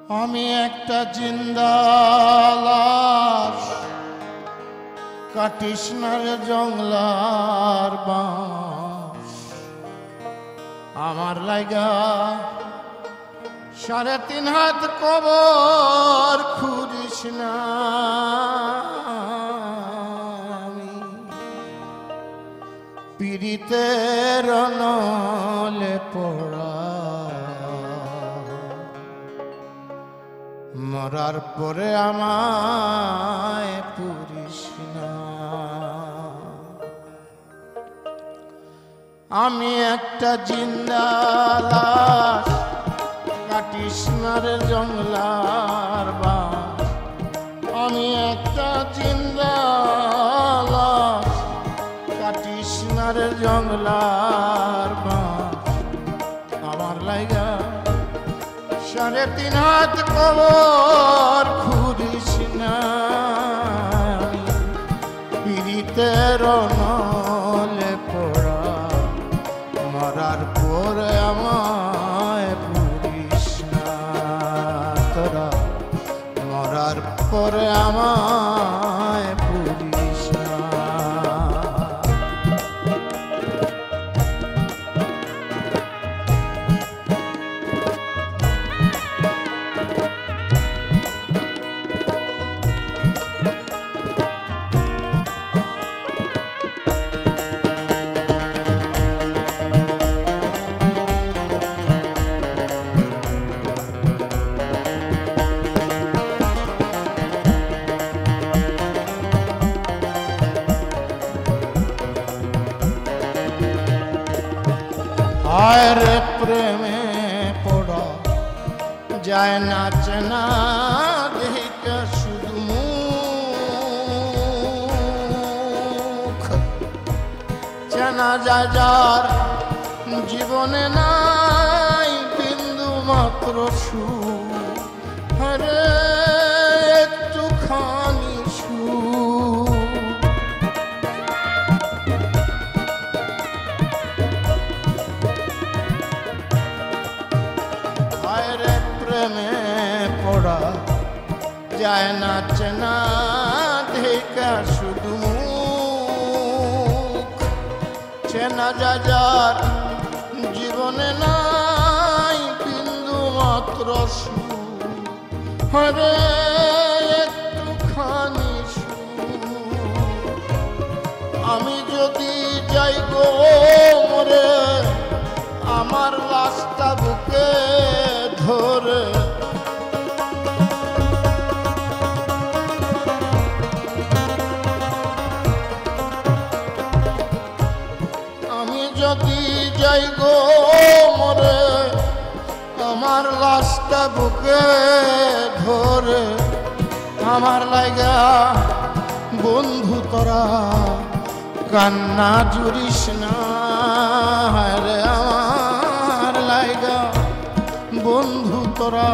আমি একটা জিন্দা লাশ, কাটিস না রে জংলার বাঁশ। আমার লাগা 3.5 হাত কবর খুঁড়িস না। আমি পীড়িতের নলে পড়া, মরার পরে আমায় পুরিস না। আমি একটা জিন্দা লাশ, কাটিস না রে জংলার বাঁশ। আমি একটা জিন্দা লাশ, কাটিস না রে জংলার বাঁশ। আমার লাগা 3.5 হাত কবর খুঁড়িস না। পীড়িতের নলে পড়া, মরার পরে আমায় পুরিস না। তোরা মরার পরে আমায় পুরিস না। হায় রে প্রেমে পড়া যায় না চেনা, দেহিকা শুধু মুখ। চেনা যায় যার জীবনে নাই বিন্দু মাত্র সুখ। হরে একটুখানি সুখ, প্রেমে পড়া যায় না চেনা, দেখা শুধু মুখ। চেনা যায় যার জীবনে নাই বিন্দু মাত্র সুখ। হরে একটুখানি সুখ। আমি যদি যাই গো মরে, আমার লাশটা বুকে ধরে, আমি যদি যাই গো মরে, আমার লাশটা বুকে ধরে। আমার লাগা বন্ধু তোরা কান্না জুড়িস না। রে আমার লাগা বন্ধু তোরা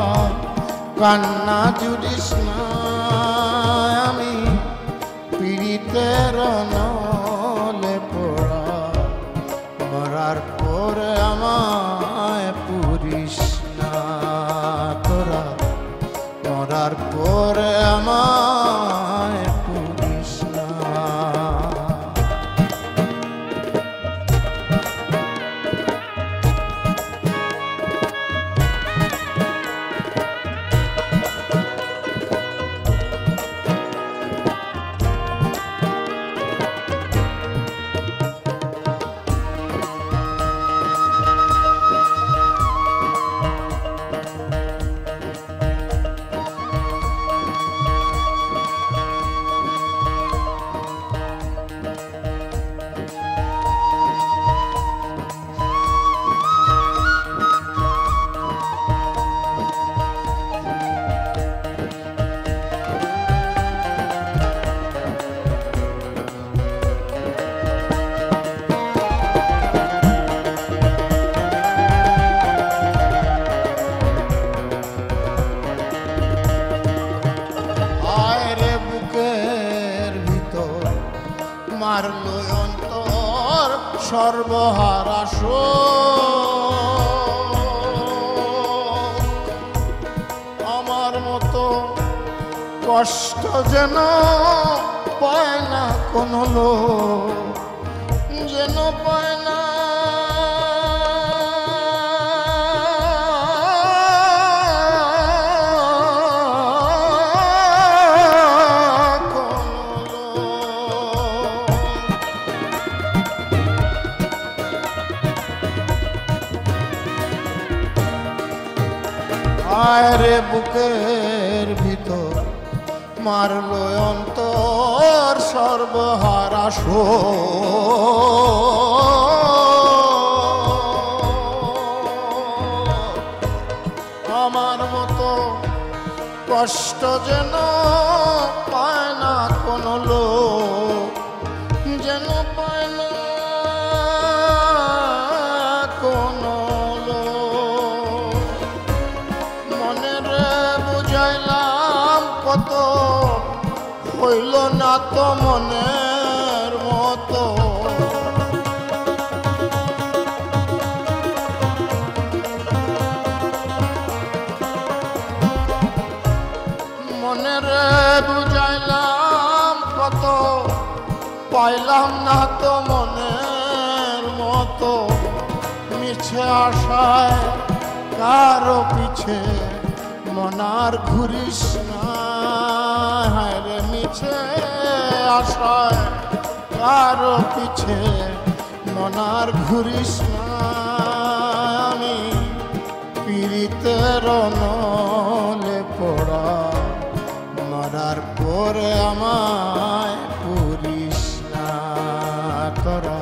কান্না জুড়িস না। আমি পীড়িতের নলে পড়া, মরার পরে আমায় পুরিস না। তোরা মরার পরে আমায় পুরিস না। মারলো অন্তর সর্বহারা শোক। কষ্ট যেন পায় না কোনো লোক, যেন পায় না আরে বুকের ভিতর মারলো অন্তর সর্বহারা আমার মতো কষ্ট যেন পায় না কোনো লোক, যেন পায় না কোনো লোক। মনে রে বুঝাইলাম কত, হইল না তো মনের মতো। মনে রে বুঝাইলাম কত, পাইলাম না তো মনের মতো। মিছে আশায় কারো পিছে মনার ঘুরিস না, রে মিছে আশায় কারো পিছে মনার ঘুরিস না। আমি পীড়িতের নলে পড়া, মরার পরে আমায় পুরিস না তোরা,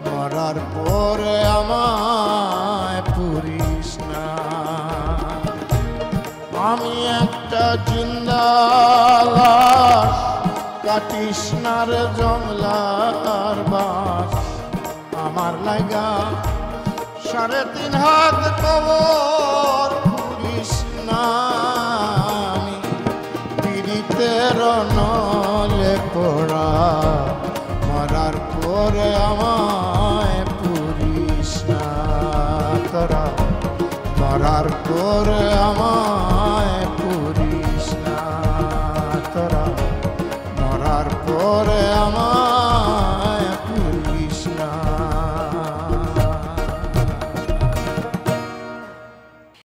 মরার পরে আমায় পুরিস না। আমি একটা জিন্দা লাশ, কাটিস না রে জংলার বাস। আমার লাগা 3.5 হাত কবর পুরিস না। আমি পীড়িতের নলে পড়া, মরার পরে আমায় পুরিস না তোরা, মরার পরে আমায়